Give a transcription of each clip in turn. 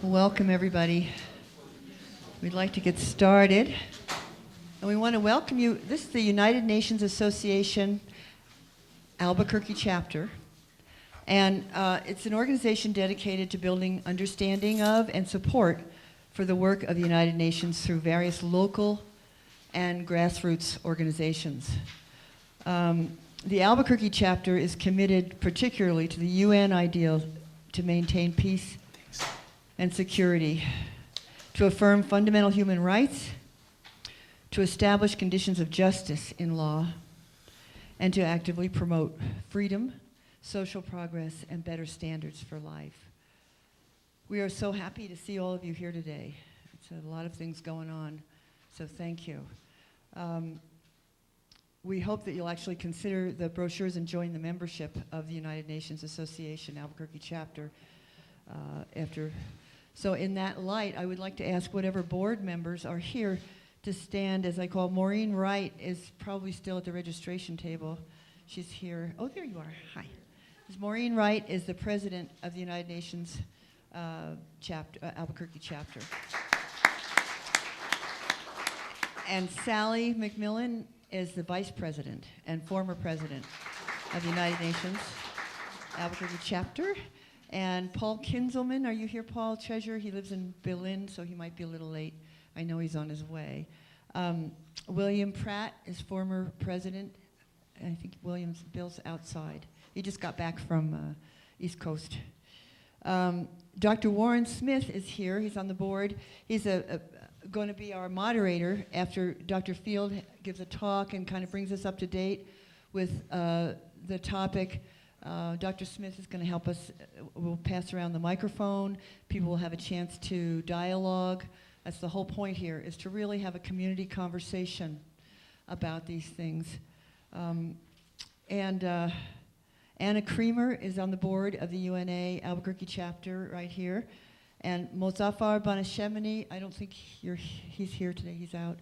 Welcome, everybody. We'd like to get started. And we want to welcome you. This is the United Nations Association Albuquerque chapter. And it's an organization dedicated to building understanding of and support for the work of the United Nations through various local and grassroots organizations. The Albuquerque chapter is committed particularly to the UN ideal to maintain peace and security, to affirm fundamental human rights, to establish conditions of justice in law, and to actively promote freedom, social progress, and better standards for life. We are so happy to see all of you here today. It's a lot of things going on, so thank you. We hope that you'll actually consider the brochures and join the membership of the United Nations Association Albuquerque chapter So in that light, I would like to ask whatever board members are here to stand as I call. Maureen Wright is probably still at the registration table. She's here. Oh, there you are. Hi. Maureen Wright is the president of the United Nations Albuquerque chapter. And Sally McMillan is the vice president and former president of the United Nations Albuquerque chapter. And Paul Kinzelman, are you here, Paul? Treasurer, he lives in Berlin, so he might be a little late. I know he's on his way. William Pratt is former president. I think Bill's outside. He just got back from East Coast. Dr. Warren Smith is here. He's on the board. He's going to be our moderator after Dr. Field gives a talk and kind of brings us up to date with the topic. Dr. Smith is going to help us. We'll pass around the microphone. People will have a chance to dialogue. That's the whole point here, is to really have a community conversation about these things. Anna Creamer is on the board of the UNA Albuquerque chapter right here. And Mozaffar Banashemini, I don't think he's here today, he's out.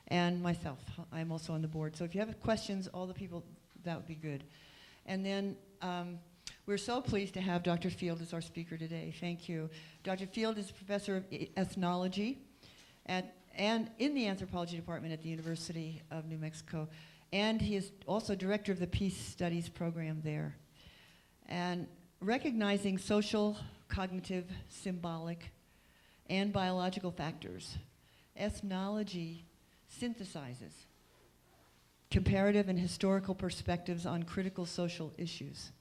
And myself, I'm also on the board. So if you have questions, all the people, that would be good. And then we're so pleased to have Dr. Field as our speaker today. Thank you. Dr. Field is a professor of ethnology and in the anthropology department at the University of New Mexico. And he is also director of the Peace Studies program there. And recognizing social, cognitive, symbolic, and biological factors, ethnology synthesizes comparative and historical perspectives on critical social issues.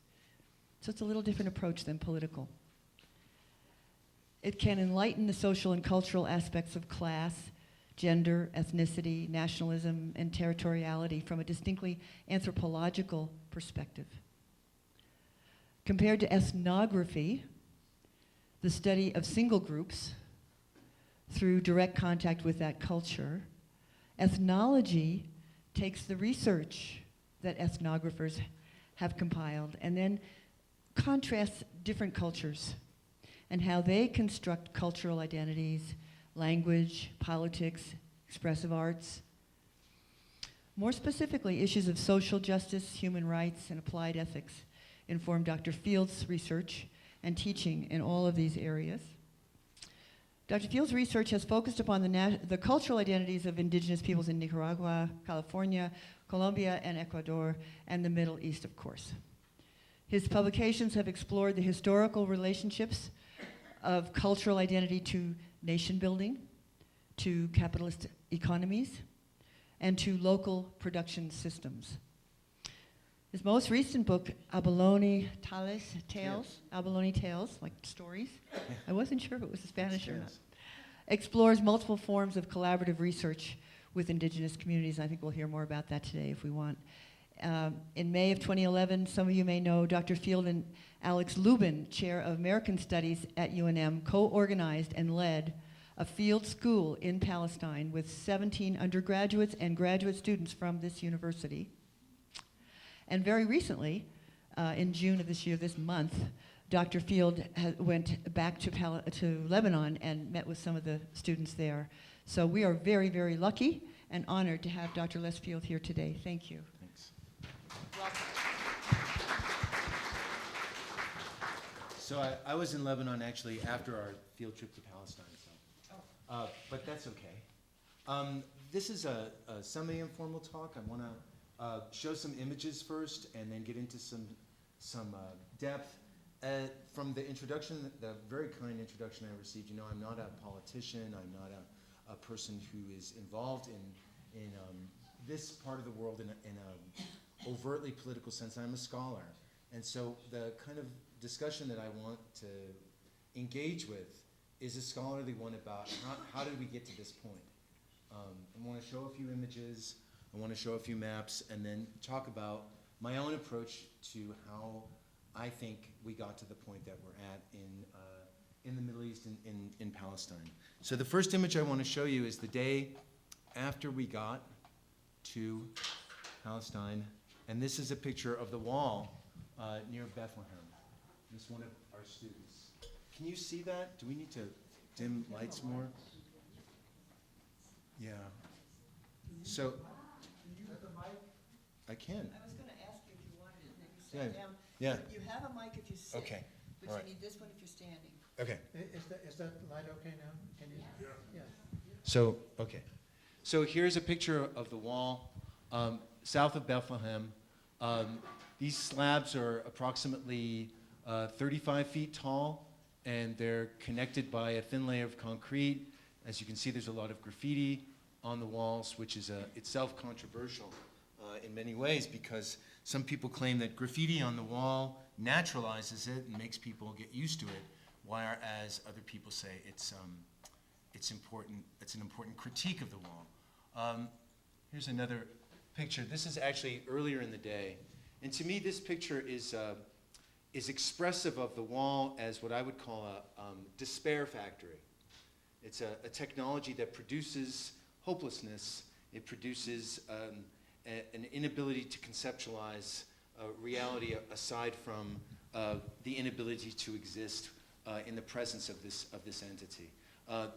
So it's a little different approach than political. It can enlighten the social and cultural aspects of class, gender, ethnicity, nationalism, and territoriality from a distinctly anthropological perspective. Compared to ethnography, the study of single groups through direct contact with that culture, ethnology takes the research that ethnographers have compiled and then contrasts different cultures and how they construct cultural identities, language, politics, expressive arts. More specifically, issues of social justice, human rights, and applied ethics inform Dr. Field's research and teaching in all of these areas. Dr. Field's research has focused upon the cultural identities of indigenous peoples in Nicaragua, California, Colombia, and Ecuador, and the Middle East, of course. His publications have explored the historical relationships of cultural identity to nation building, to capitalist economies, and to local production systems. His most recent book, Abalone Tales, like stories. I wasn't sure if it was Spanish or not. Explores multiple forms of collaborative research with indigenous communities. I think we'll hear more about that today if we want. In May of 2011, some of you may know Dr. Field and Alex Lubin, Chair of American Studies at UNM, co-organized and led a field school in Palestine with 17 undergraduates and graduate students from this university. And very recently, in June of this month, Dr. Field went back to Lebanon and met with some of the students there. So we are very, very lucky and honored to have Dr. Les Field here today. Thank you. Thanks. Welcome. So I was in Lebanon actually after our field trip to Palestine, so, but that's okay. This is a semi-informal talk. I want to show some images first and then get into some depth. From the introduction, the very kind introduction I received, you know, I'm not a politician, I'm not a person who is involved in this part of the world in a overtly political sense. I'm a scholar. And so the kind of discussion that I want to engage with is a scholarly one about how did we get to this point. I want to show a few images, I want to show a few maps, and then talk about my own approach to how I think we got to the point that we're at in the Middle East, in Palestine. So the first image I want to show you is the day after we got to Palestine, and this is a picture of the wall near Bethlehem. This is one of our students. Can you see that? Do we need to dim lights more? Yeah. So, I can. I was going to ask you if you wanted it, and then you sat Yeah. down. Yeah. You have a mic if you sit. Okay. But All right. you need this one if you're standing. Okay. Is that light okay now? Can you? Yeah. So, okay. So here's a picture of the wall south of Bethlehem. These slabs are approximately 35 feet tall, and they're connected by a thin layer of concrete. As you can see, there's a lot of graffiti on the walls, which is itself controversial in many ways, because some people claim that graffiti on the wall naturalizes it and makes people get used to it, whereas other people say it's important. It's an important critique of the wall. Here's another picture. This is actually earlier in the day, and to me, this picture is expressive of the wall as what I would call a despair factory. It's a technology that produces hopelessness. It produces an inability to conceptualize reality aside from the inability to exist in the presence of this entity.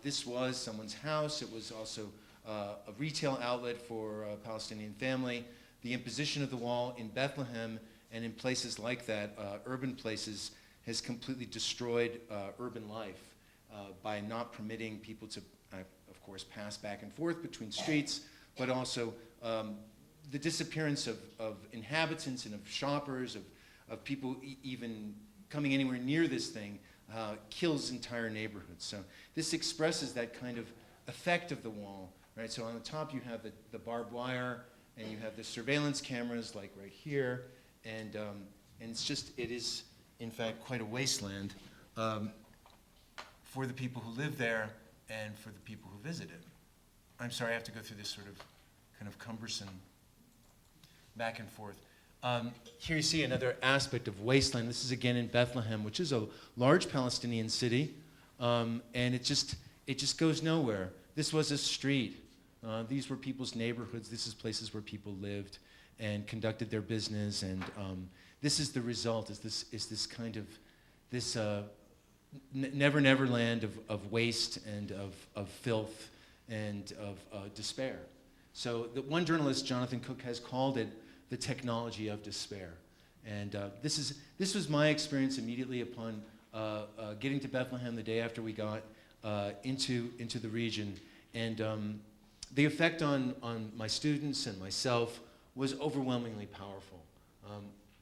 This was someone's house. It was also a retail outlet for a Palestinian family. The imposition of the wall in Bethlehem and in places like that, urban places, has completely destroyed urban life by not permitting people to, of course, pass back and forth between streets, but also the disappearance of inhabitants and of shoppers, of people even coming anywhere near this thing, kills entire neighborhoods. So this expresses that kind of effect of the wall, right? So on the top you have the barbed wire, and you have the surveillance cameras like right here, and it is in fact quite a wasteland for the people who live there and for the people who visit it. I'm sorry, I have to go through this sort of kind of cumbersome back and forth. Here you see another aspect of wasteland. This is again in Bethlehem, which is a large Palestinian city, and it just goes nowhere. This was a street. These were people's neighborhoods. This is places where people lived and conducted their business, and this is the result. Is this kind of this never land of waste and of filth and of despair. So the one journalist, Jonathan Cook, has called it the technology of despair. And this was my experience immediately upon getting to Bethlehem the day after we got into the region. And the effect on my students and myself was overwhelmingly powerful.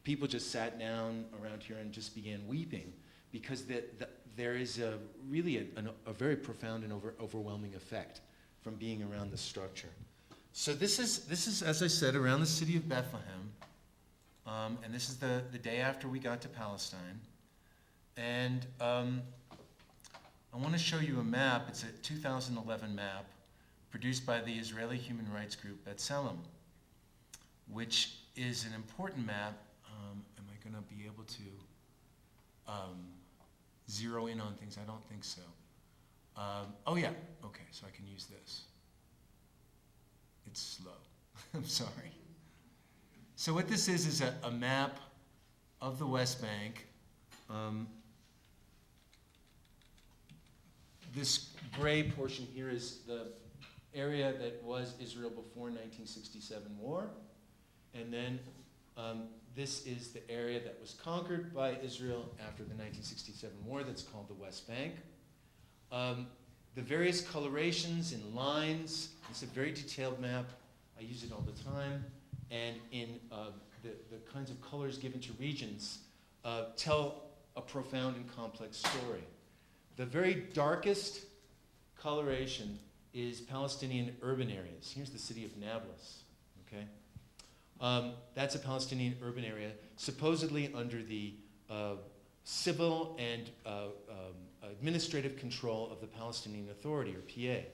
People just sat down around here and just began weeping because there is really a very profound and overwhelming effect from being around the structure. So this is, as I said, around the city of Bethlehem, and this is the day after we got to Palestine. And I want to show you a map. It's a 2011 map produced by the Israeli human rights group B'Tselem, which is an important map. Am I going to be able to zero in on things? I don't think so. Oh yeah, okay, so I can use this. It's slow. I'm sorry. So what this is a map of the West Bank. This gray portion here is the area that was Israel before 1967 war. And then This is the area that was conquered by Israel after the 1967 war that's called the West Bank. The various colorations in lines, it's a very detailed map. I use it all the time. And in the kinds of colors given to regions tell a profound and complex story. The very darkest coloration is Palestinian urban areas. Here's the city of Nablus, okay? That's a Palestinian urban area, supposedly under the civil and administrative control of the Palestinian Authority, or PA.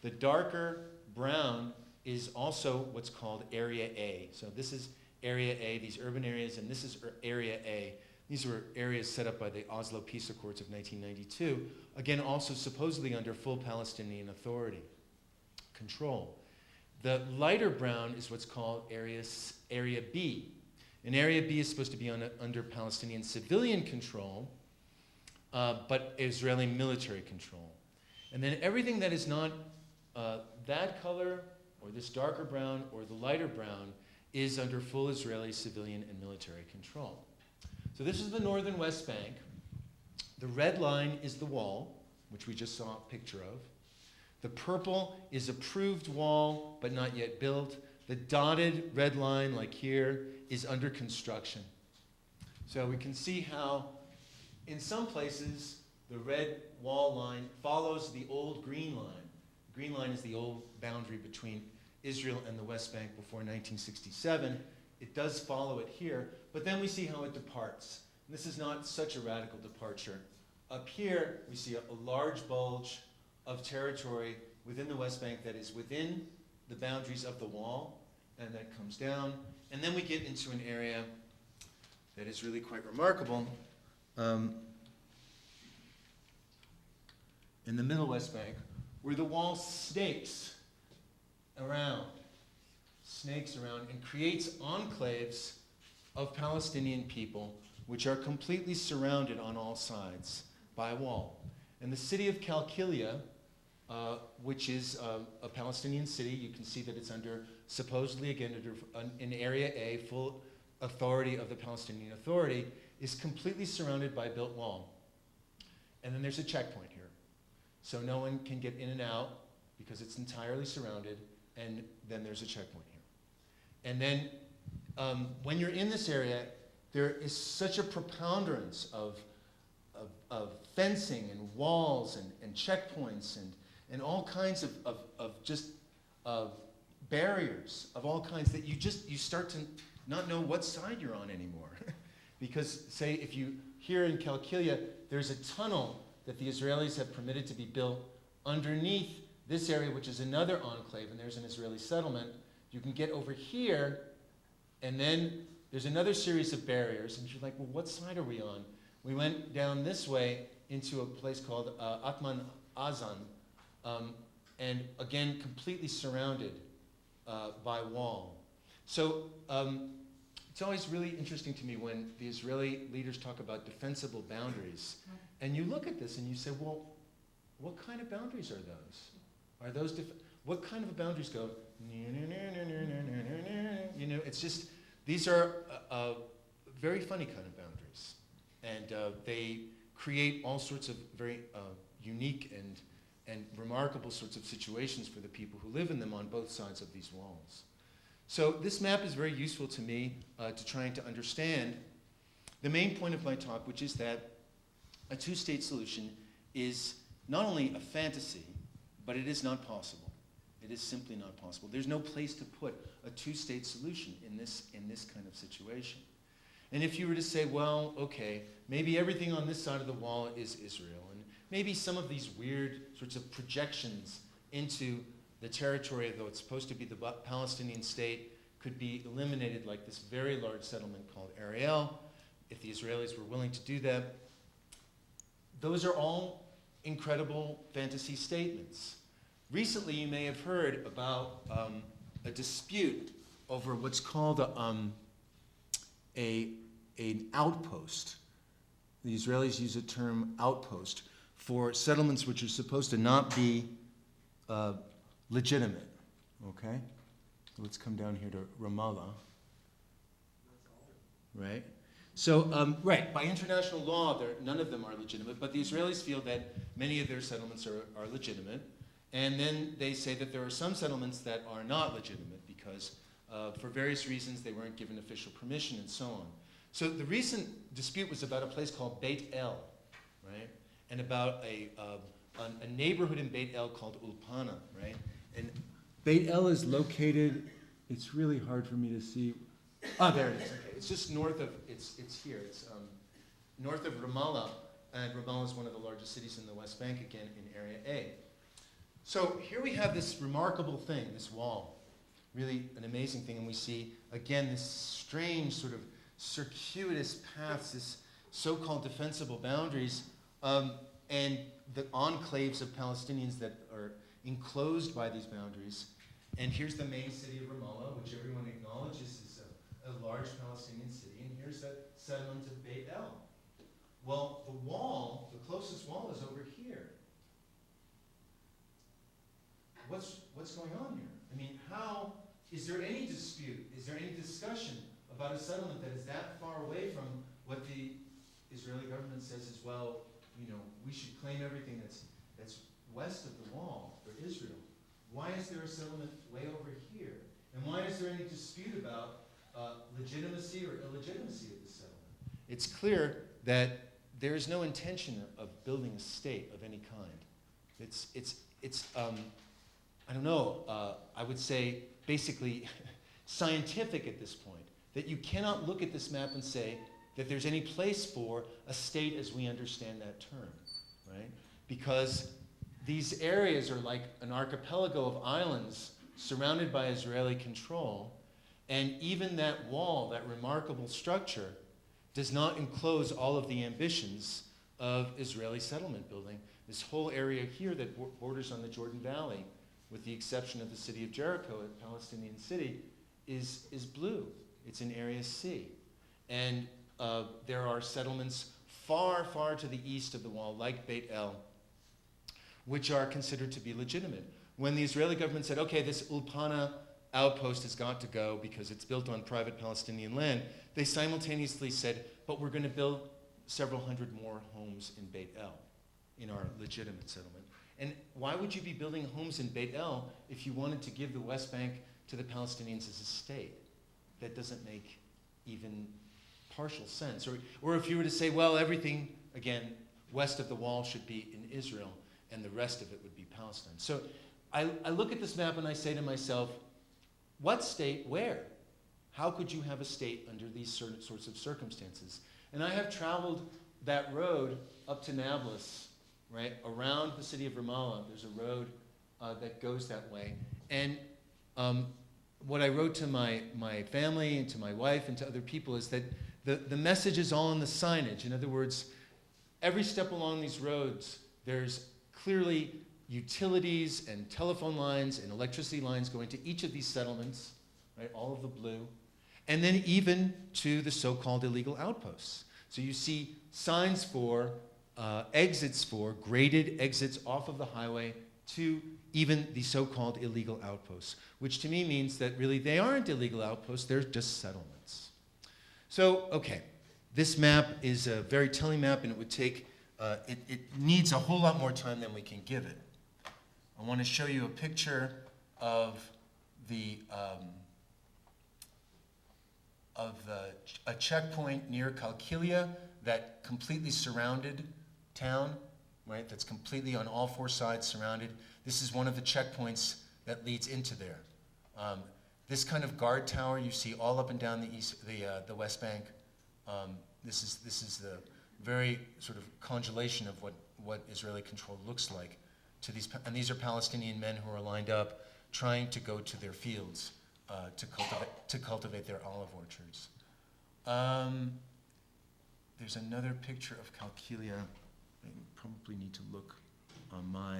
The darker brown is also what's called Area A. So this is Area A, these urban areas, and this is Area A. These were areas set up by the Oslo Peace Accords of 1992, again, also supposedly under full Palestinian Authority control. The lighter brown is what's called Area B. And Area B is supposed to be under Palestinian civilian control, but Israeli military control. And then everything that is not that color, or this darker brown, or the lighter brown, is under full Israeli civilian and military control. So this is the northern West Bank. The red line is the wall, which we just saw a picture of. The purple is approved wall, but not yet built. The dotted red line, like here, is under construction. So we can see how, in some places, the red wall line follows the old green line. The green line is the old boundary between Israel and the West Bank before 1967. It does follow it here, but then we see how it departs. And this is not such a radical departure. Up here, we see a large bulge of territory within the West Bank that is within the boundaries of the wall, and that comes down. And then we get into an area that is really quite remarkable. In the middle West Bank, where the wall snakes around, and creates enclaves of Palestinian people, which are completely surrounded on all sides by a wall. And the city of Qalqilia, which is a Palestinian city, you can see that it's under, supposedly again, under in Area A, full authority of the Palestinian Authority, is completely surrounded by a built wall. And then there's a checkpoint here. So no one can get in and out because it's entirely surrounded, and then there's a checkpoint here. And then when you're in this area, there is such a preponderance of fencing and walls and checkpoints and all kinds of barriers of all kinds that you start to not know what side you're on anymore. Because say if you, here in Qalqilia, there's a tunnel that the Israelis have permitted to be built underneath this area, which is another enclave, and there's an Israeli settlement. You can get over here, and then there's another series of barriers, and you're like, well, what side are we on? We went down this way into a place called Atman Azan, and again, completely surrounded by wall. So it's always really interesting to me when the Israeli leaders talk about defensible boundaries, and you look at this and you say, well, what kind of boundaries are those? Are those what kind of boundaries go? You know, it's just, these are very funny kind of boundaries. And they create all sorts of very unique and remarkable sorts of situations for the people who live in them on both sides of these walls. So this map is very useful to me to trying to understand the main point of my talk, which is that a two-state solution is not only a fantasy, but it is not possible. It is simply not possible. There's no place to put a two-state solution in this kind of situation. And if you were to say, well, okay, maybe everything on this side of the wall is Israel, and maybe some of these weird sorts of projections into the territory, though it's supposed to be the Palestinian state, could be eliminated, like this very large settlement called Ariel, if the Israelis were willing to do that. Those are all incredible fantasy statements. Recently, you may have heard about a dispute over what's called an outpost. The Israelis use the term outpost for settlements which are supposed to not be legitimate. Okay? Let's come down here to Ramallah. right? So, right, by international law, none of them are legitimate, but the Israelis feel that many of their settlements are legitimate. And then they say that there are some settlements that are not legitimate because for various reasons they weren't given official permission and so on. So the recent dispute was about a place called Beit El, right? And about a neighborhood in Beit El called Ulpana, right? And Beit El is located, it's really hard for me to see. Oh, there it is. Okay. It's just north of, it's here. It's north of Ramallah, and Ramallah is one of the largest cities in the West Bank, again, in Area A. So here we have this remarkable thing, this wall, really an amazing thing, and we see, again, this strange sort of circuitous paths, this so-called defensible boundaries, and the enclaves of Palestinians that are enclosed by these boundaries. And here's the main city of Ramallah, which everyone acknowledges is a large Palestinian city, and here's the settlement of Beit El. Well, the wall, the closest wall is over here. What's going on here? I mean, is there any dispute, is there any discussion about a settlement that is that far away from what the Israeli government says is, well, we should claim everything that's west of the wall for Israel? Why is there a settlement way over here? And why is there any dispute about legitimacy or illegitimacy of the settlement? It's clear that there is no intention of building a state of any kind. It's I don't know, I would say basically scientific at this point, that you cannot look at this map and say that there's any place for a state as we understand that term, right? Because these areas are like an archipelago of islands surrounded by Israeli control, and even that wall, that remarkable structure, does not enclose all of the ambitions of Israeli settlement building. This whole area here that borders on the Jordan Valley, with the exception of the city of Jericho, a Palestinian city, is blue. It's in Area C. And there are settlements far, far to the east of the wall, like Beit El, which are considered to be legitimate. When the Israeli government said, okay, this Ulpana outpost has got to go because it's built on private Palestinian land, they simultaneously said, but we're going to build several hundred more homes in Beit El, in our legitimate settlement. And why would you be building homes in Beit El if you wanted to give the West Bank to the Palestinians as a state? That doesn't make even partial sense. Or if you were to say, well, everything, again, west of the wall should be in Israel, and the rest of it would be Palestine. So I look at this map and I say to myself, what state, where? How could you have a state under these certain sorts of circumstances? And I have traveled that road up to Nablus, right, around the city of Ramallah. There's a road that goes that way. And what I wrote to my family and to my wife and to other people is that the message is all in the signage. In other words, every step along these roads, there's clearly utilities and telephone lines and electricity lines going to each of these settlements, right, all of the blue, and then even to the so-called illegal outposts. So you see signs for exits, for graded exits off of the highway to even the so-called illegal outposts, which to me means that really they aren't illegal outposts, they're just settlements. So, okay, this map is a very telling map, and it would take, it needs a whole lot more time than we can give it. I want to show you a picture of a checkpoint near Qalqilia that completely surrounded town, right? That's completely on all four sides surrounded. This is one of the checkpoints that leads into there. This kind of guard tower you see all up and down the West Bank. This is the very sort of congelation of what Israeli control looks like to these, and these are Palestinian men who are lined up trying to go to their fields to cultivate their olive orchards. There's another picture of Qalqilia. I probably need to look on my,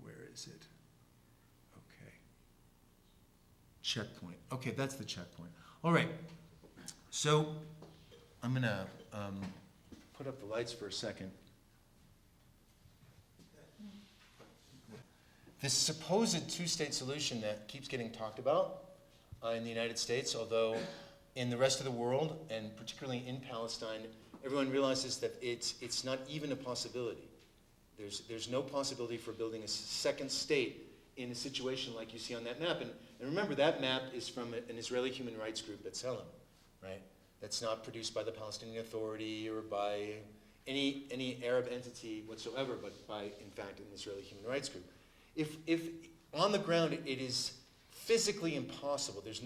where is it? Okay. Checkpoint. Okay, that's the checkpoint. All right. So I'm going to put up the lights for a second. This supposed two-state solution that keeps getting talked about, in the United States, although in the rest of the world, and particularly in Palestine, everyone realizes that it's not even a possibility. There's no possibility for building a second state in a situation like you see on that map. And remember, that map is from an Israeli human rights group, B'Tselem, right? That's not produced by the Palestinian Authority or by any Arab entity whatsoever, but by, in fact, an Israeli human rights group. If on the ground it is physically impossible, there's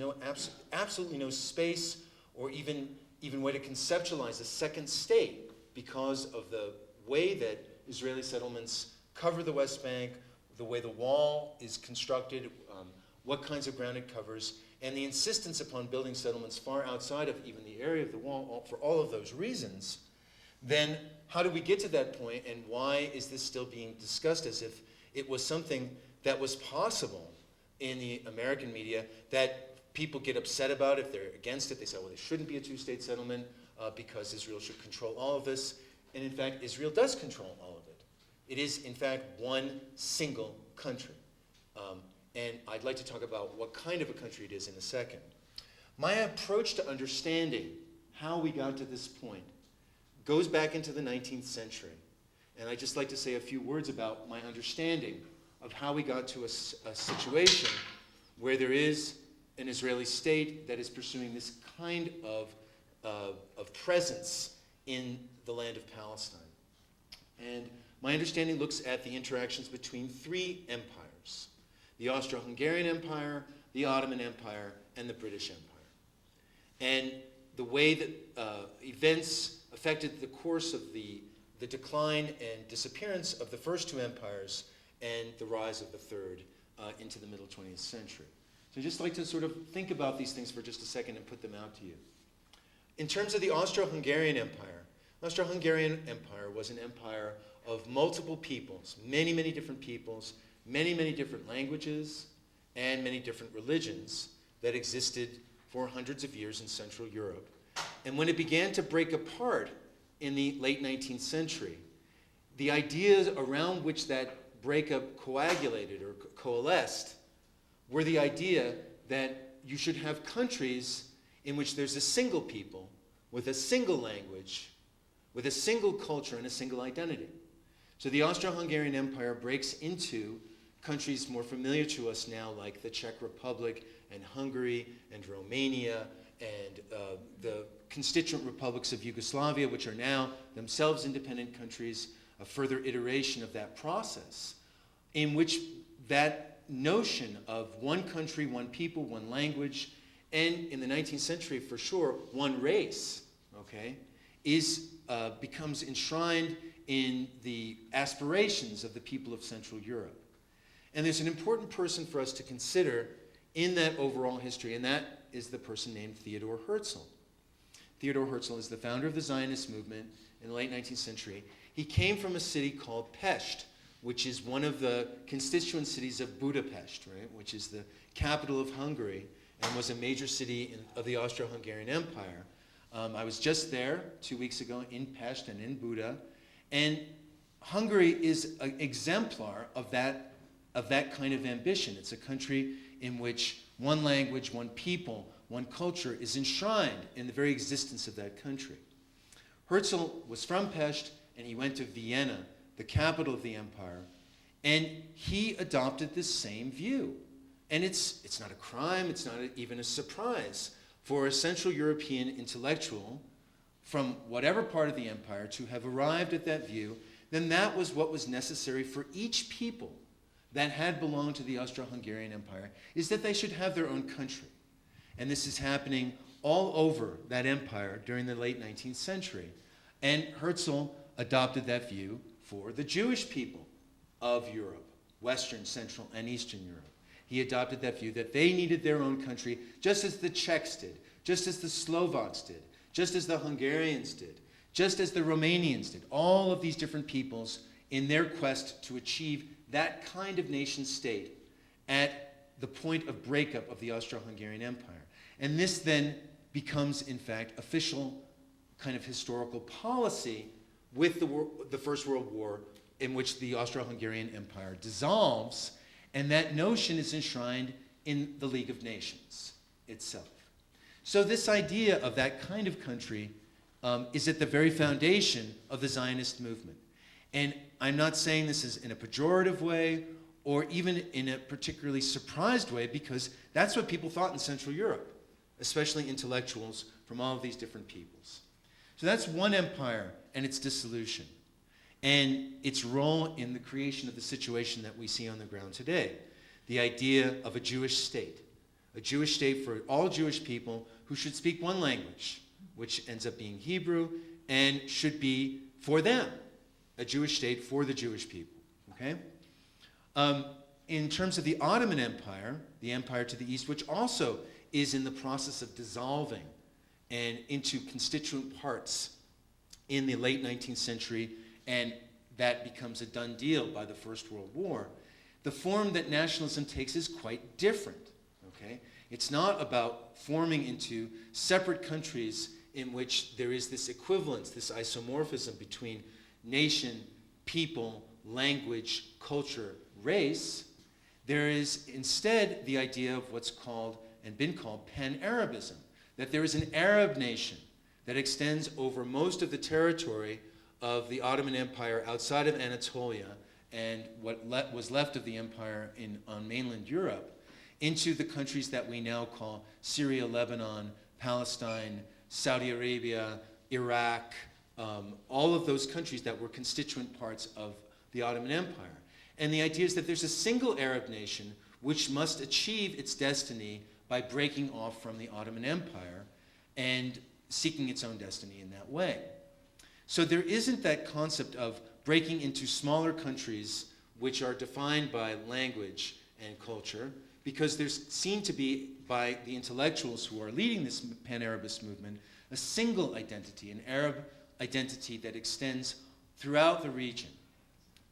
absolutely no space or even way to conceptualize a second state because of the way that Israeli settlements cover the West Bank, the way the wall is constructed, what kinds of ground it covers, and the insistence upon building settlements far outside of even the area of the wall for all of those reasons, then how do we get to that point, and why is this still being discussed as if it was something that was possible in the American media that people get upset about if they're against it? They say, well, there shouldn't be a two-state settlement because Israel should control all of this. And in fact, Israel does control all of it. It is, in fact, one single country. And I'd like to talk about what kind of a country it is in a second. My approach to understanding how we got to this point goes back into the 19th century. And I'd just like to say a few words about my understanding of how we got to a situation where there is an Israeli state that is pursuing this kind of presence in the land of Palestine. And my understanding looks at the interactions between three empires: the Austro-Hungarian Empire, the Ottoman Empire, and the British Empire. And the way that events affected the course of the decline and disappearance of the first two empires and the rise of the third into the middle 20th century. So I'd just like to sort of think about these things for just a second and put them out to you. In terms of the Austro-Hungarian Empire, the Austro-Hungarian Empire was an empire of multiple peoples, many, many different peoples, many, many different languages, and many different religions that existed for hundreds of years in Central Europe. And when it began to break apart in the late 19th century, the ideas around which that breakup coagulated or coalesced were the idea that you should have countries in which there's a single people with a single language, with a single culture and a single identity. So the Austro-Hungarian Empire breaks into countries more familiar to us now, like the Czech Republic and Hungary and Romania and the constituent republics of Yugoslavia, which are now themselves independent countries, a further iteration of that process, in which that notion of one country, one people, one language, and in the 19th century, for sure, one race, okay, becomes enshrined in the aspirations of the people of Central Europe. And there's an important person for us to consider in that overall history, and that is the person named Theodor Herzl. Theodor Herzl is the founder of the Zionist movement in the late 19th century. He came from a city called Pest, which is one of the constituent cities of Budapest, right, which is the capital of Hungary and was a major city of the Austro-Hungarian Empire. I was just there 2 weeks ago in Pest and in Buda, and Hungary is an exemplar of that kind of ambition. It's a country in which one language, one people, one culture is enshrined in the very existence of that country. Herzl was from Pest, and he went to Vienna, the capital of the empire, and he adopted this same view. And it's not a crime, it's not even a surprise for a Central European intellectual from whatever part of the empire to have arrived at that view. Then that was what was necessary for each people that had belonged to the Austro-Hungarian Empire, is that they should have their own country. And this is happening all over that empire during the late 19th century. And Herzl adopted that view for the Jewish people of Europe, Western, Central, and Eastern Europe. He adopted that view that they needed their own country, just as the Czechs did, just as the Slovaks did, just as the Hungarians did, just as the Romanians did. All of these different peoples in their quest to achieve that kind of nation state at the point of breakup of the Austro-Hungarian Empire. And this then becomes, in fact, official kind of historical policy with the First World War, in which the Austro-Hungarian Empire dissolves, and that notion is enshrined in the League of Nations. itself. So this idea of that kind of country is at the very foundation of the Zionist movement. And I'm not saying this is in a pejorative way or even in a particularly surprised way, because that's what people thought in Central Europe, especially intellectuals from all of these different peoples. So that's one empire and its dissolution, and its role in the creation of the situation that we see on the ground today. The idea of a Jewish state for all Jewish people who should speak one language, which ends up being Hebrew, and should be, for them, a Jewish state for the Jewish people. Okay? In terms of the Ottoman Empire, the empire to the east, which also is in the process of dissolving and into constituent parts in the late 19th century, and that becomes a done deal by the First World War, the form that nationalism takes is quite different. Okay? It's not about forming into separate countries in which there is this equivalence, this isomorphism between nation, people, language, culture, race. There is instead the idea of what's called and been called pan-Arabism, that there is an Arab nation that extends over most of the territory of the Ottoman Empire outside of Anatolia and what was left of the empire on mainland Europe, into the countries that we now call Syria, Lebanon, Palestine, Saudi Arabia, Iraq, all of those countries that were constituent parts of the Ottoman Empire. And the idea is that there's a single Arab nation which must achieve its destiny by breaking off from the Ottoman Empire and seeking its own destiny in that way. So there isn't that concept of breaking into smaller countries which are defined by language and culture, because there's seen to be, by the intellectuals who are leading this pan-Arabist movement, a single identity, an Arab identity that extends throughout the region.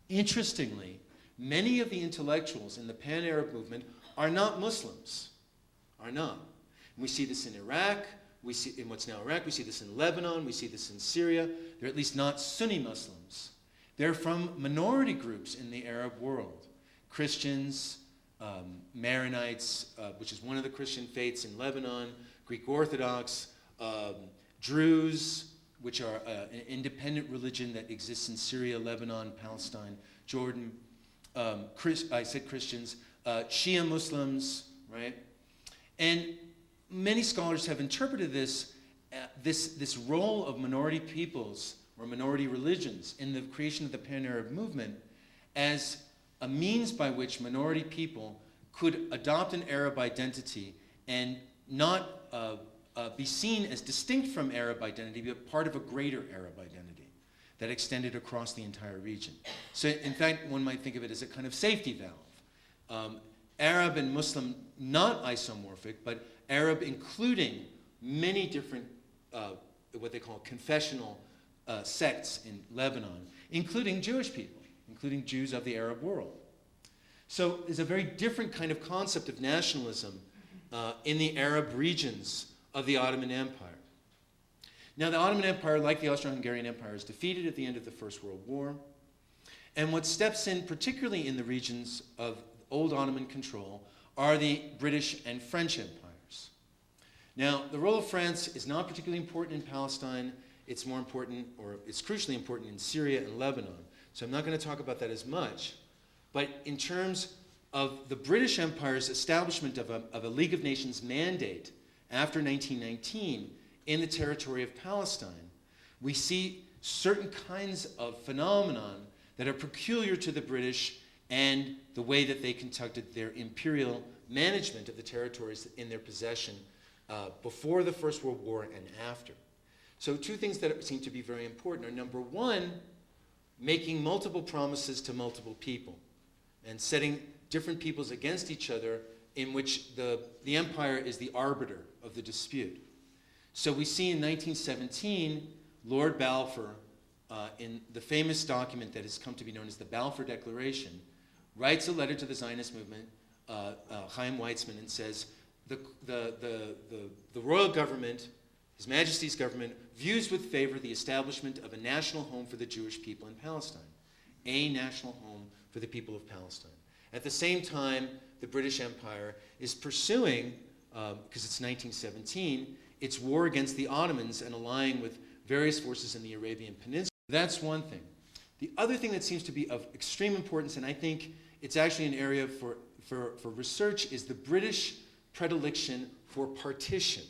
Interestingly, many of the intellectuals in the pan-Arab movement are not Muslims, are not. We see this in Iraq, we see in what's now Iraq, we see this in Lebanon, we see this in Syria. They're at least not Sunni Muslims. They're from minority groups in the Arab world. Christians, Maronites, which is one of the Christian faiths in Lebanon, Greek Orthodox, Druze, which are an independent religion that exists in Syria, Lebanon, Palestine, Jordan. I said Christians, Shia Muslims, right? And many scholars have interpreted this role of minority peoples or minority religions in the creation of the pan-Arab movement as a means by which minority people could adopt an Arab identity and not be seen as distinct from Arab identity, but part of a greater Arab identity that extended across the entire region. So in fact, one might think of it as a kind of safety valve. Arab and Muslim, not isomorphic, but Arab including many different, what they call confessional sects in Lebanon, including Jewish people, including Jews of the Arab world. So there's a very different kind of concept of nationalism in the Arab regions of the Ottoman Empire. Now, the Ottoman Empire, like the Austro-Hungarian Empire, is defeated at the end of the First World War. And what steps in, particularly in the regions of old Ottoman control, are the British and French empires. Now, the role of France is not particularly important in Palestine. It's more important, or it's crucially important in Syria and Lebanon. So I'm not going to talk about that as much. But in terms of the British Empire's establishment of a League of Nations mandate after 1919 in the territory of Palestine, we see certain kinds of phenomenon that are peculiar to the British and the way that they conducted their imperial management of the territories in their possession before the First World War and after. So two things that seem to be very important are, number one, making multiple promises to multiple people and setting different peoples against each other in which the empire is the arbiter of the dispute. So we see in 1917, Lord Balfour, in the famous document that has come to be known as the Balfour Declaration, writes a letter to the Zionist movement, Chaim Weizmann, and says, the royal government, His Majesty's government, views with favor the establishment of a national home for the Jewish people in Palestine, a national home for the people of Palestine. At the same time, the British Empire is pursuing because it's 1917, its war against the Ottomans and allying with various forces in the Arabian Peninsula. That's one thing. The other thing that seems to be of extreme importance, and I think it's actually an area for research, is the British predilection for partition.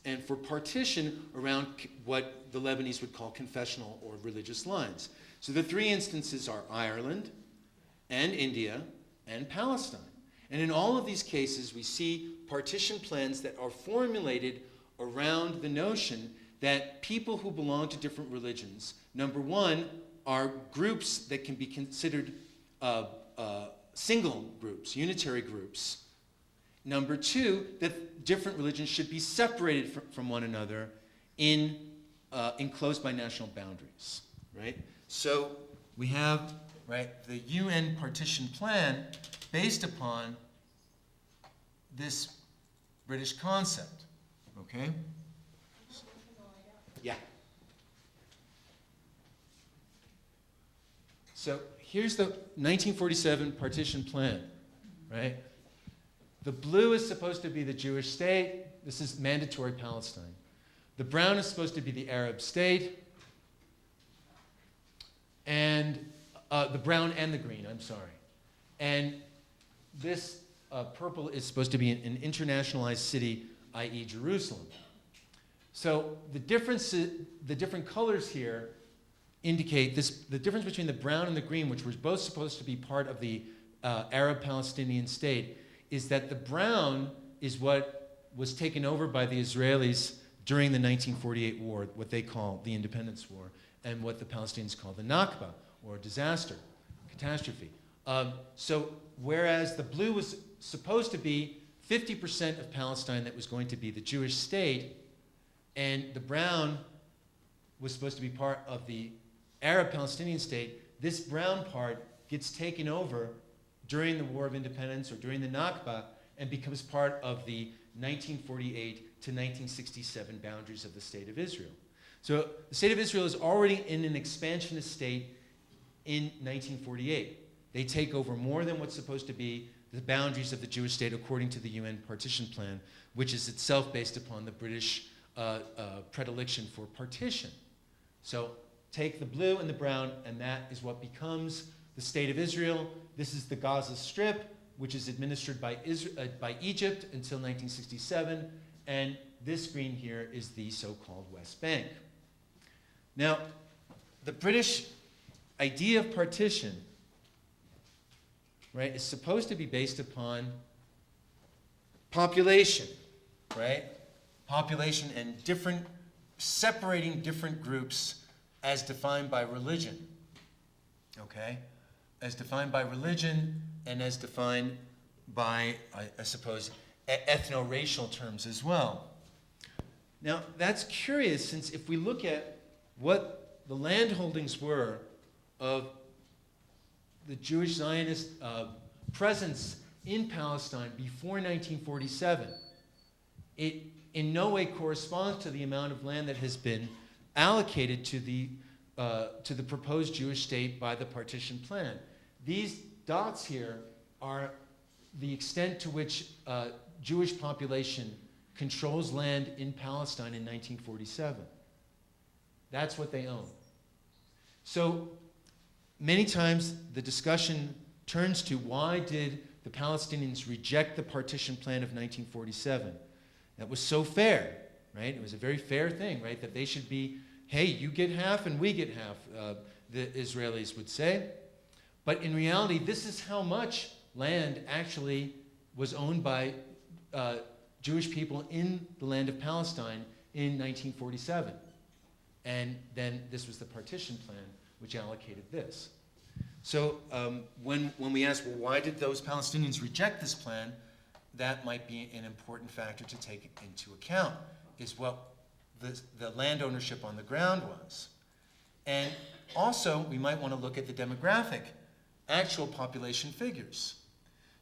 And for partition around what the Lebanese would call confessional or religious lines. So the three instances are Ireland and India and Palestine. And in all of these cases, we see partition plans that are formulated around the notion that people who belong to different religions, number one, are groups that can be considered single groups, unitary groups. Number two, that different religions should be separated from one another enclosed by national boundaries, right? So we have, right, the UN partition plan based upon this British concept, okay? Yeah. So here's the 1947 partition plan, right? The blue is supposed to be the Jewish state. This is mandatory Palestine. The brown is supposed to be the Arab state. And the brown and the green, I'm sorry. And this purple is supposed to be an internationalized city, i.e. Jerusalem. So the different colors here indicate the difference between the brown and the green, which were both supposed to be part of the Arab-Palestinian state, is that the brown is what was taken over by the Israelis during the 1948 war, what they call the Independence War, and what the Palestinians call the Nakba, or disaster, catastrophe. So whereas the blue was supposed to be 50% of Palestine that was going to be the Jewish state, and the brown was supposed to be part of the Arab-Palestinian state, this brown part gets taken over during the War of Independence or during the Nakba and becomes part of the 1948 to 1967 boundaries of the State of Israel. So the State of Israel is already in an expansionist state in 1948. They take over more than what's supposed to be the boundaries of the Jewish state according to the UN partition plan, which is itself based upon the British predilection for partition. So take the blue and the brown, and that is what becomes the State of Israel. This is the Gaza Strip, which is administered by Egypt until 1967, and this green here is the so-called West Bank. Now, the British idea of partition, right, is supposed to be based upon population, right? Population and separating different groups as defined by religion, okay? As defined by religion and as defined by, I suppose, ethno-racial terms as well. Now, that's curious, since if we look at what the land holdings were of the Jewish Zionist presence in Palestine before 1947, it in no way corresponds to the amount of land that has been allocated to the proposed Jewish state by the partition plan. These dots here are the extent to which Jewish population controls land in Palestine in 1947. That's what they own. So many times the discussion turns to why did the Palestinians reject the partition plan of 1947? That was so fair, right? It was a very fair thing, right? That they should be, hey, you get half and we get half, the Israelis would say. But in reality, this is how much land actually was owned by Jewish people in the land of Palestine in 1947. And then this was the partition plan, which allocated this. So when we ask, well, why did those Palestinians reject this plan, that might be an important factor to take into account, is what the land ownership on the ground was. And also, we might want to look at the demographic, actual population figures.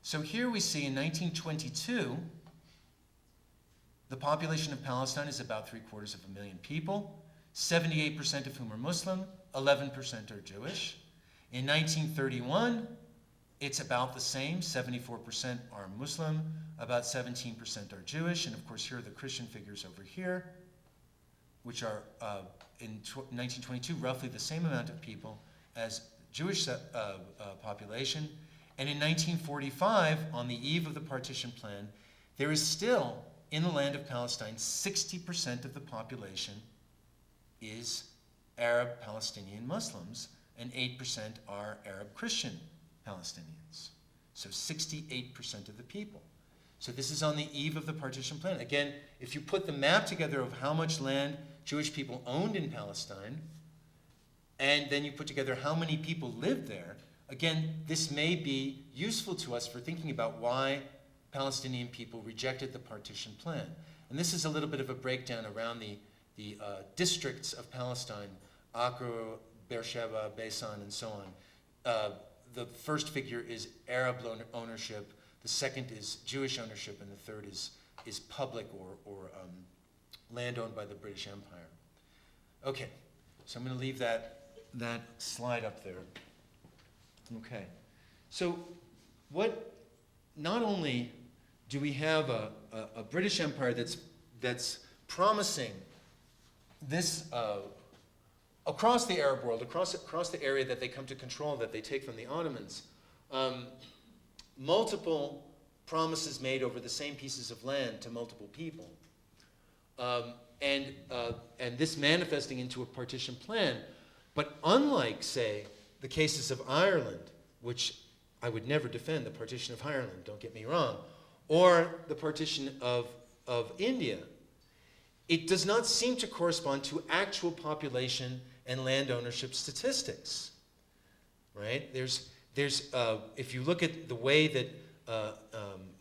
So here we see in 1922, the population of Palestine is about 750,000 people, 78% of whom are Muslim, 11% are Jewish. In 1931, it's about the same. 74% are Muslim, about 17% are Jewish, and of course here are the Christian figures over here, which are in 1922 roughly the same amount of people as Jewish population. And in 1945, on the eve of the partition plan, there is still, in the land of Palestine, 60% of the population is Arab Palestinian Muslims, and 8% are Arab Christian Palestinians. So 68% of the people. So this is on the eve of the partition plan. Again, if you put the map together of how much land Jewish people owned in Palestine, and then you put together how many people lived there, again, this may be useful to us for thinking about why Palestinian people rejected the partition plan. And this is a little bit of a breakdown around the districts of Palestine, Acre, Beersheba, Beisan, and so on. The first figure is Arab ownership, the second is Jewish ownership, and the third is public or land owned by the British Empire. Okay, so I'm going to leave that slide up there. Okay, so not only do we have a British Empire that's promising this across the Arab world, across the area that they come to control, that they take from the Ottomans, multiple promises made over the same pieces of land to multiple people, and this manifesting into a partition plan. But unlike, say, the cases of Ireland, which I would never defend the partition of Ireland, don't get me wrong, or the partition of India, it does not seem to correspond to actual population and land ownership statistics, right? There's if you look at the way that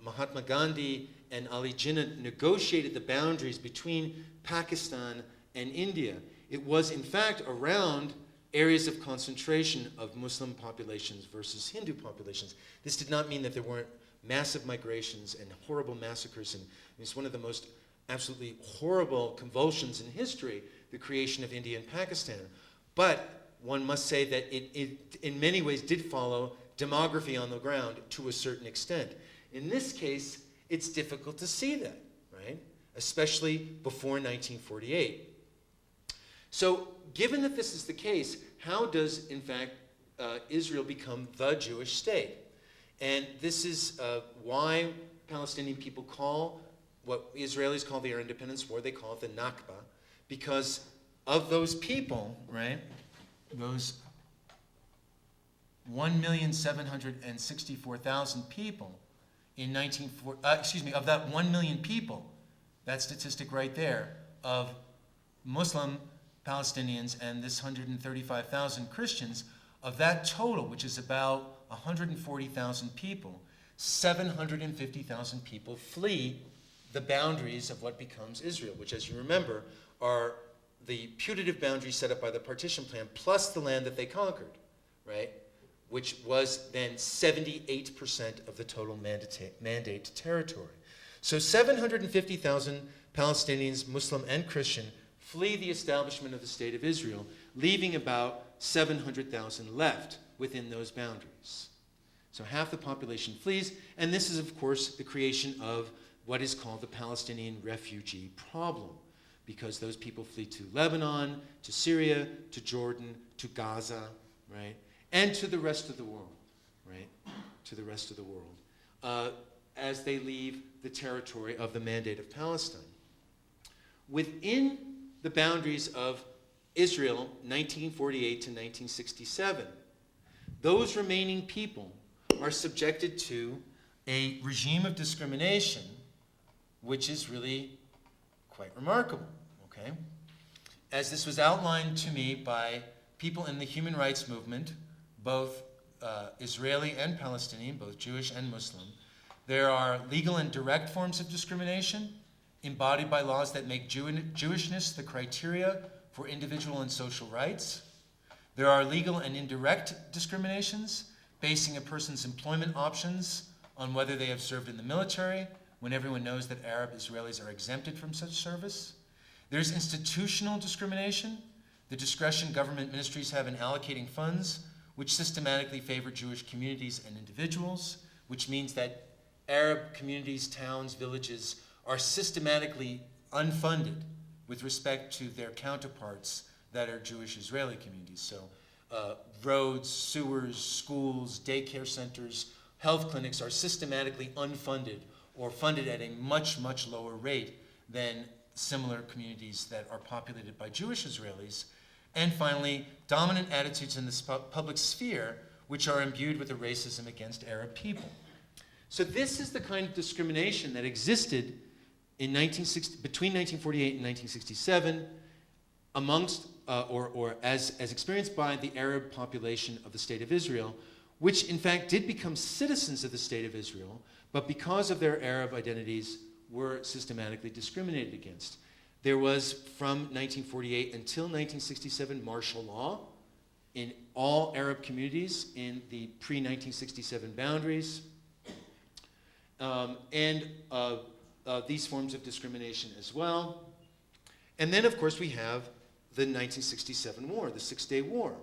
Mahatma Gandhi and Ali Jinnah negotiated the boundaries between Pakistan and India, it was in fact around areas of concentration of Muslim populations versus Hindu populations. This did not mean that there weren't massive migrations and horrible massacres, and it's one of the most absolutely horrible convulsions in history, the creation of India and Pakistan. But one must say that it in many ways did follow demography on the ground to a certain extent. In this case, it's difficult to see that, right? Especially before 1948. So given that this is the case, how does, in fact, Israel become the Jewish state? And this is why Palestinian people call what Israelis call their independence war, they call it the Nakba, because of those people, right, those 1,764,000 people in of that 1 million people, that statistic right there, of Muslim Palestinians and this 135,000 Christians, of that total, which is about 140,000 people, 750,000 people flee the boundaries of what becomes Israel, which, as you remember, are the putative boundaries set up by the partition plan plus the land that they conquered, right? Which was then 78% of the total mandate territory. So 750,000 Palestinians, Muslim and Christian, flee the establishment of the State of Israel, leaving about 700,000 left within those boundaries. So half the population flees, and this is, of course, the creation of what is called the Palestinian refugee problem, because those people flee to Lebanon, to Syria, to Jordan, to Gaza, right? And to the rest of the world, right? To the rest of the world, as they leave the territory of the Mandate of Palestine. Within the boundaries of Israel, 1948 to 1967, those remaining people are subjected to a regime of discrimination, which is really quite remarkable, okay? As this was outlined to me by people in the human rights movement, both Israeli and Palestinian, both Jewish and Muslim, there are legal and direct forms of discrimination embodied by laws that make Jewishness the criteria for individual and social rights. There are legal and indirect discriminations basing a person's employment options on whether they have served in the military, when everyone knows that Arab Israelis are exempted from such service. There's institutional discrimination, the discretion government ministries have in allocating funds, which systematically favor Jewish communities and individuals, which means that Arab communities, towns, villages are systematically unfunded with respect to their counterparts that are Jewish Israeli communities. So roads, sewers, schools, daycare centers, health clinics are systematically unfunded or funded at a much, much lower rate than similar communities that are populated by Jewish Israelis. And finally, dominant attitudes in the public sphere which are imbued with a racism against Arab people. So this is the kind of discrimination that existed in between 1948 and 1967 amongst, or as experienced by the Arab population of the State of Israel, which in fact did become citizens of the State of Israel, but because of their Arab identities were systematically discriminated against. There was, from 1948 until 1967, martial law in all Arab communities in the pre-1967 boundaries, and these forms of discrimination as well. And then, of course, we have the 1967 war, the Six-Day War,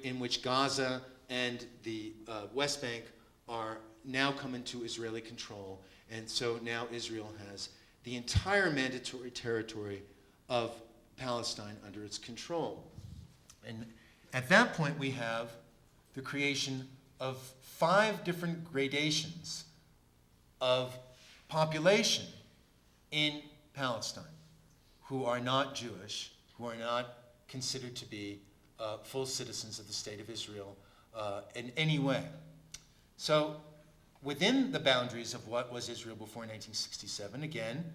in which Gaza and the West Bank are now come into Israeli control. And so now Israel has the entire mandatory territory of Palestine under its control. And at that point, we have the creation of 5 different gradations of population in Palestine who are not Jewish, who are not considered to be full citizens of the State of Israel in any way. So within the boundaries of what was Israel before 1967, again,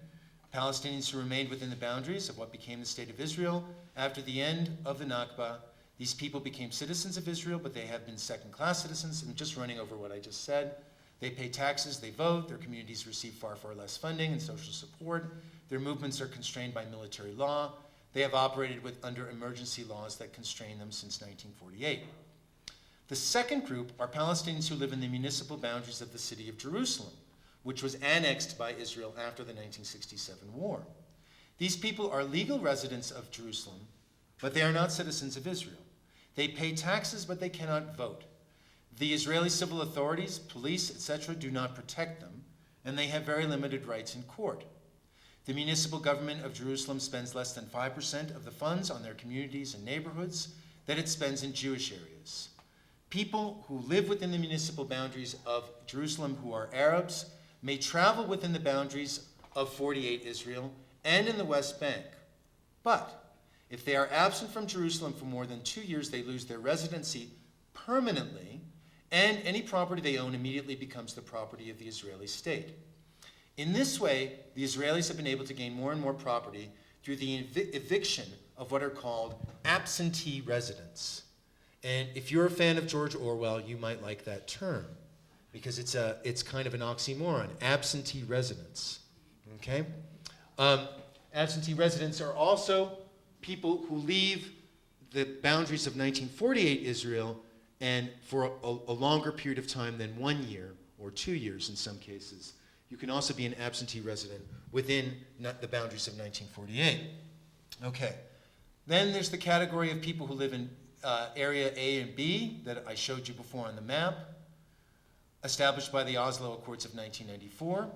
Palestinians who remained within the boundaries of what became the State of Israel after the end of the Nakba, these people became citizens of Israel, but they have been second-class citizens. I'm just running over what I just said. They pay taxes, they vote, their communities receive far, far less funding and social support. Their movements are constrained by military law. They have operated under emergency laws that constrain them since 1948. The second group are Palestinians who live in the municipal boundaries of the city of Jerusalem, which was annexed by Israel after the 1967 war. These people are legal residents of Jerusalem, but they are not citizens of Israel. They pay taxes, but they cannot vote. The Israeli civil authorities, police, etc., do not protect them, and they have very limited rights in court. The municipal government of Jerusalem spends less than 5% of the funds on their communities and neighborhoods that it spends in Jewish areas. People who live within the municipal boundaries of Jerusalem who are Arabs may travel within the boundaries of 48 Israel and in the West Bank. But if they are absent from Jerusalem for more than 2 years, they lose their residency permanently, and any property they own immediately becomes the property of the Israeli state. In this way, the Israelis have been able to gain more and more property through the eviction of what are called absentee residents. And if you're a fan of George Orwell, you might like that term, because it's kind of an oxymoron, absentee residents. Okay? Absentee residents are also people who leave the boundaries of 1948 Israel and for a longer period of time than 1 year or 2 years in some cases. You can also be an absentee resident within the boundaries of 1948. Okay. Then there's the category of people who live in Area A and B that I showed you before on the map, established by the Oslo Accords of 1994.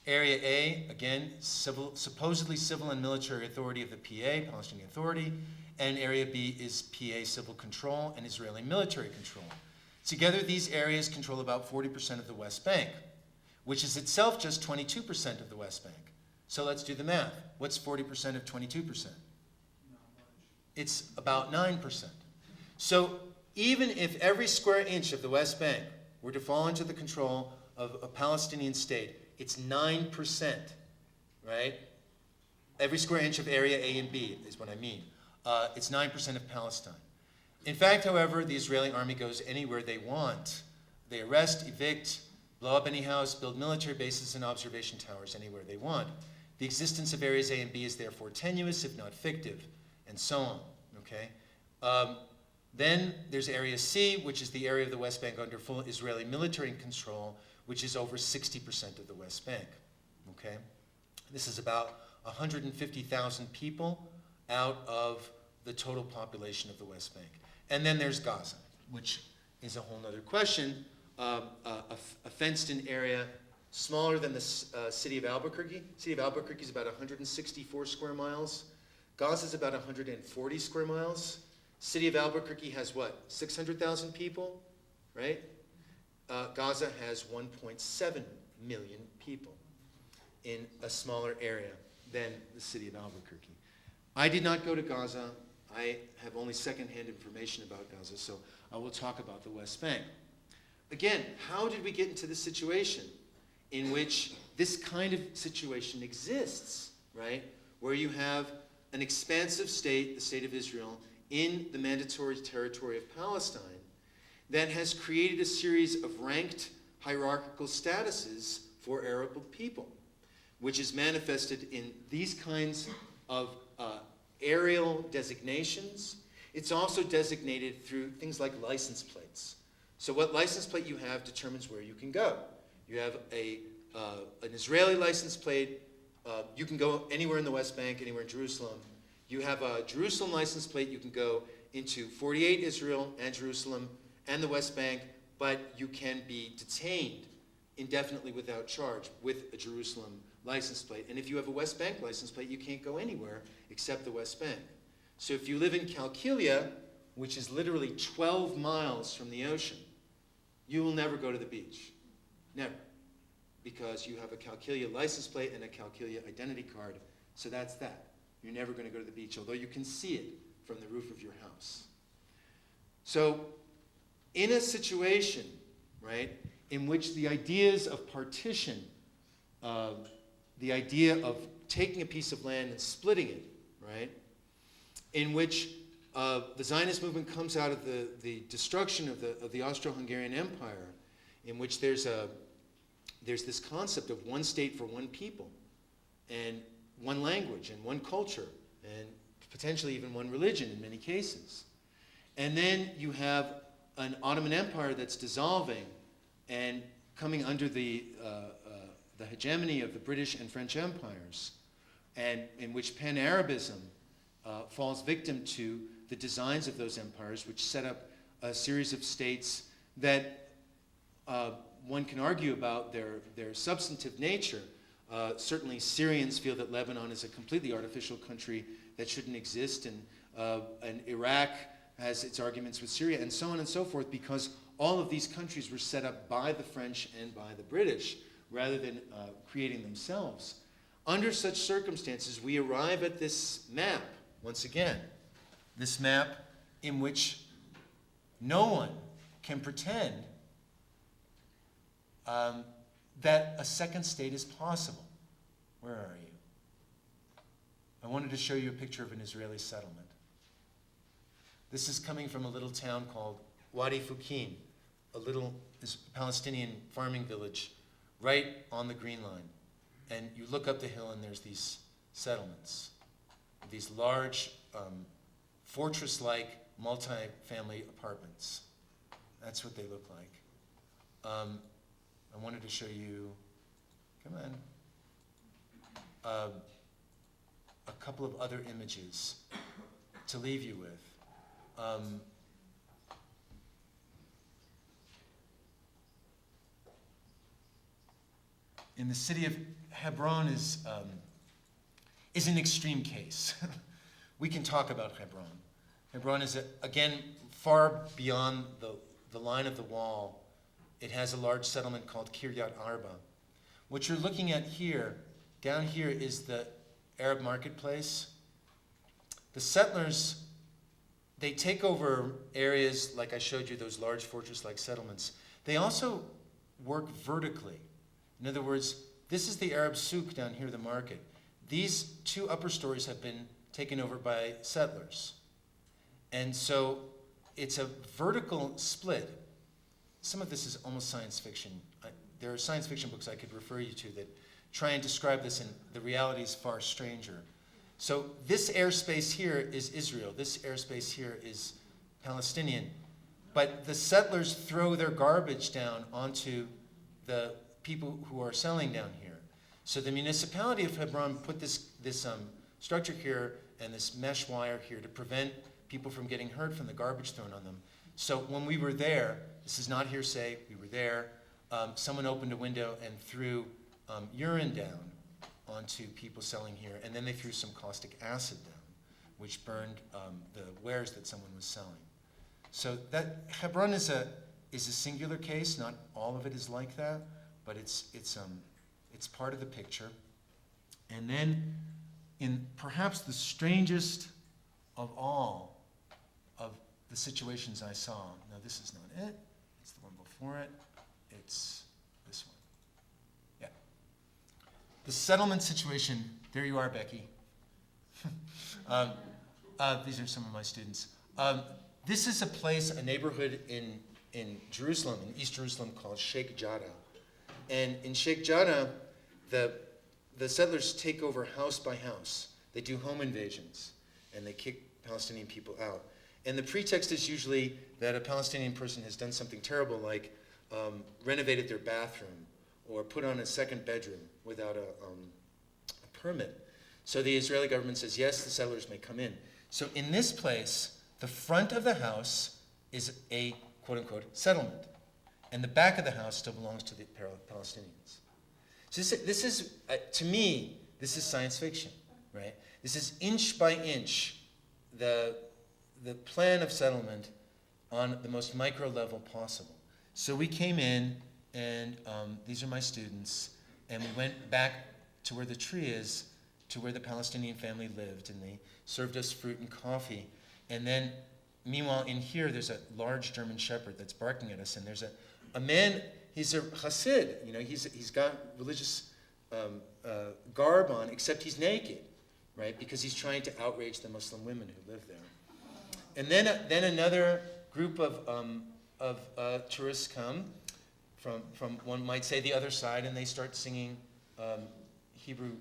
Area A, again, supposedly civil and military authority of the PA, Palestinian Authority, and Area B is PA civil control and Israeli military control. Together, these areas control about 40% of the West Bank, which is itself just 22% of the West Bank. So let's do the math. What's 40% of 22%? It's about 9%. So even if every square inch of the West Bank were to fall into the control of a Palestinian state, it's 9%, right? Every square inch of area A and B is what I mean. It's 9% of Palestine. In fact, however, the Israeli army goes anywhere they want. They arrest, evict, blow up any house, build military bases and observation towers anywhere they want. The existence of areas A and B is therefore tenuous, if not fictive, and so on, okay? Then there's Area C, which is the area of the West Bank under full Israeli military control, which is over 60% of the West Bank, okay? This is about 150,000 people out of the total population of the West Bank. And then there's Gaza, which is a whole other question, a fenced-in area smaller than the city of Albuquerque. City of Albuquerque is about 164 square miles. Gaza is about 140 square miles. City of Albuquerque has what, 600,000 people, right? Gaza has 1.7 million people in a smaller area than the city of Albuquerque. I did not go to Gaza. I have only secondhand information about Gaza, so I will talk about the West Bank. Again, how did we get into this situation in which this kind of situation exists, right? Where you have an expansive state, the state of Israel, in the mandatory territory of Palestine that has created a series of ranked hierarchical statuses for Arab people, which is manifested in these kinds of aerial designations. It's also designated through things like license plates. So what license plate you have determines where you can go. You have an Israeli license plate. You can go anywhere in the West Bank, anywhere in Jerusalem. You have a Jerusalem license plate. You can go into 48 Israel and Jerusalem and the West Bank, but you can be detained indefinitely without charge with a Jerusalem license plate. And if you have a West Bank license plate, you can't go anywhere except the West Bank. So if you live in Qalqilia, which is literally 12 miles from the ocean, you will never go to the beach. Never. Because you have a Qalqilia license plate and a Qalqilia identity card. So that's that. You're never going to go to the beach, although you can see it from the roof of your house. So in a situation, right, in which the ideas of partition, the idea of taking a piece of land and splitting it, right, in which the Zionist movement comes out of the destruction of the Austro-Hungarian Empire, in which there's this concept of one state for one people, and one language, and one culture, and potentially even one religion in many cases. And then you have an Ottoman Empire that's dissolving and coming under the hegemony of the British and French empires, and in which Pan-Arabism falls victim to the designs of those empires, which set up a series of states that one can argue about their substantive nature. Certainly Syrians feel that Lebanon is a completely artificial country that shouldn't exist, and Iraq has its arguments with Syria, and so on and so forth, because all of these countries were set up by the French and by the British, rather than creating themselves. Under such circumstances, we arrive at this map, once again, this map in which no one can pretend that a second state is possible. Where are you? I wanted to show you a picture of an Israeli settlement. This is coming from a little town called Wadi Fukin, a little Palestinian farming village right on the Green Line. And you look up the hill and there's these settlements, these large fortress-like multi-family apartments. That's what they look like. I wanted to show you, come on, a couple of other images to leave you with. In the city of Hebron is an extreme case. We can talk about Hebron. Hebron is, again, far beyond the line of the wall. It has a large settlement called Kiryat Arba. What you're looking at here, down here, is the Arab marketplace. The settlers, they take over areas like I showed you, those large fortress-like settlements. They also work vertically. In other words, this is the Arab souk down here, the market. These two upper stories have been taken over by settlers. And so it's a vertical split. Some of this is almost science fiction. There are science fiction books I could refer you to that try and describe this, and the reality is far stranger. So this airspace here is Israel. This airspace here is Palestinian. But the settlers throw their garbage down onto the people who are selling down here. So the municipality of Hebron put this structure here and this mesh wire here to prevent people from getting hurt from the garbage thrown on them. So when we were there, this is not hearsay, we were there, someone opened a window and threw urine down onto people selling here, and then they threw some caustic acid down, which burned the wares that someone was selling. So that Hebron is a singular case. Not all of it is like that, but it's part of the picture. And then, in perhaps the strangest of all of the situations I saw, now this is not it, it's the one before it, it's this one. Yeah. The settlement situation, there you are, Becky. These are some of my students. This is a place, a neighborhood in Jerusalem, in East Jerusalem, called Sheikh Jarrah. And in Sheikh Jarrah, the settlers take over house by house. They do home invasions, and they kick Palestinian people out. And the pretext is usually that a Palestinian person has done something terrible, like renovated their bathroom or put on a second bedroom without a permit. So the Israeli government says, yes, the settlers may come in. So in this place, the front of the house is a quote-unquote settlement, and the back of the house still belongs to the Palestinians. So this is to me, this is science fiction, right? This is inch by inch the plan of settlement on the most micro level possible. So we came in, and these are my students, and we went back to where the tree is, to where the Palestinian family lived, and they served us fruit and coffee. And then, meanwhile, in here, there's a large German shepherd that's barking at us, and there's a man, he's a Hasid, he's got religious garb on, except he's naked, right? Because he's trying to outrage the Muslim women who live there. And then another group of tourists come from one might say the other side, and they start singing Hebrew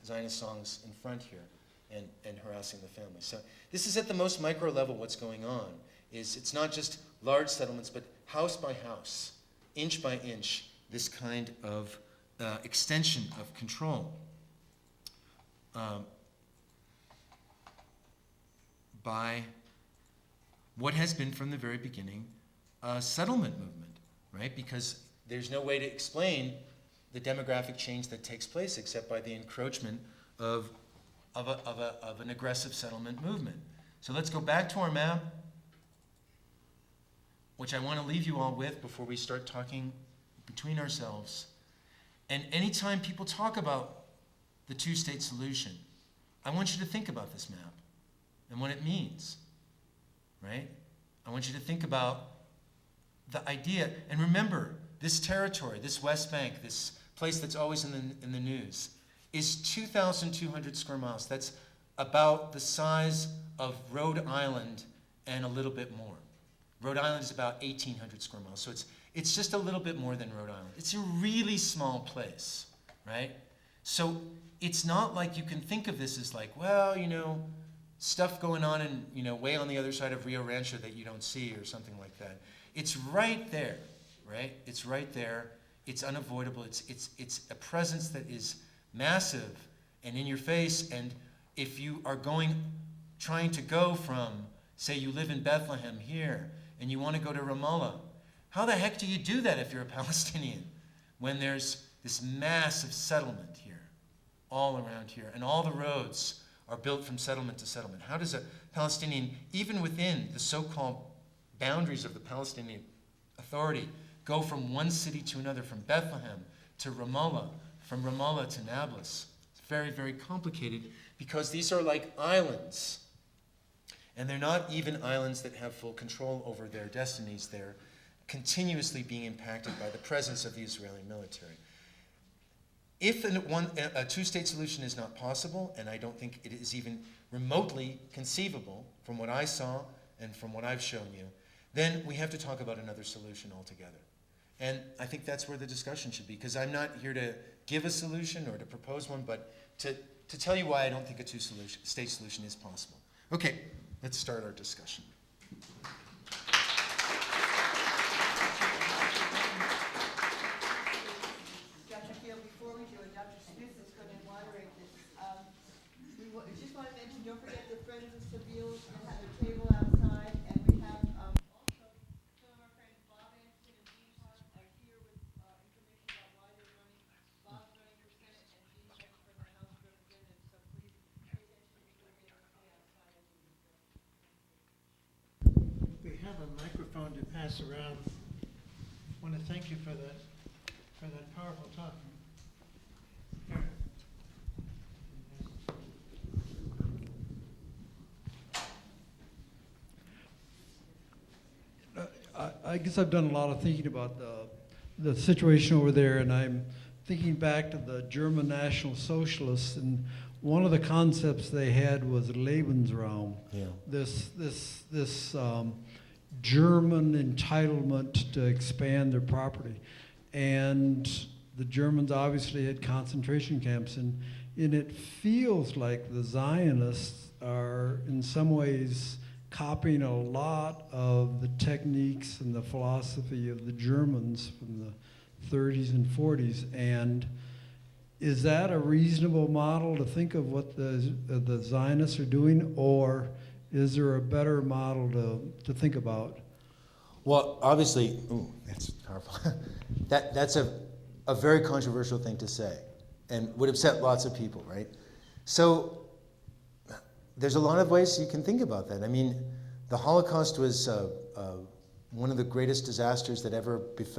Zionist songs in front here and harassing the family. So this is at the most micro level what's going on. It's not just large settlements, but house by house, inch by inch, this kind of extension of control by what has been from the very beginning a settlement movement, right? Because there's no way to explain the demographic change that takes place except by the encroachment of an aggressive settlement movement. So let's go back to our map, which I want to leave you all with before we start talking between ourselves. And anytime people talk about the two-state solution, I want you to think about this map and what it means, right? I want you to think about the idea. And remember, this territory, this West Bank, this place that's always in the news, is 2,200 square miles. That's about the size of Rhode Island and a little bit more. Rhode Island is about 1,800 square miles, so it's just a little bit more than Rhode Island. It's a really small place, right? So it's not like you can think of this as like, well, stuff going on in, way on the other side of Rio Rancho that you don't see or something like that. It's right there, right? It's right there. It's unavoidable. It's a presence that is massive and in your face. And if you are trying to go from, say you live in Bethlehem here, and you want to go to Ramallah, how the heck do you do that if you're a Palestinian when there's this massive settlement here, all around here, and all the roads are built from settlement to settlement? How does a Palestinian, even within the so-called boundaries of the Palestinian Authority, go from one city to another, from Bethlehem to Ramallah, from Ramallah to Nablus? It's very, very complicated because these are like islands. And they're not even islands that have full control over their destinies. They're continuously being impacted by the presence of the Israeli military. If a two-state solution is not possible, and I don't think it is even remotely conceivable from what I saw and from what I've shown you, then we have to talk about another solution altogether. And I think that's where the discussion should be, because I'm not here to give a solution or to propose one, but to tell you why I don't think a two-state solution is possible. Okay, let's start our discussion. Dr. Field, before we do it, Dr. Smith is going to moderate this. We just want to mention, don't forget the Friends of Seville have a table outside, and we have also microphone to pass around. I want to thank you for that powerful talk. I guess I've done a lot of thinking about the situation over there, and I'm thinking back to the German National Socialists, and one of the concepts they had was Lebensraum. Yeah. This German entitlement to expand their property, and the Germans obviously had concentration camps, and it feels like the Zionists are in some ways copying a lot of the techniques and the philosophy of the Germans from the 30s and 40s. And is that a reasonable model to think of what the Zionists are doing, or is there a better model to think about? Well, obviously, ooh, that's powerful. That's a very controversial thing to say, and would upset lots of people, right? So there's a lot of ways you can think about that. I mean, the Holocaust was one of the greatest disasters that ever befell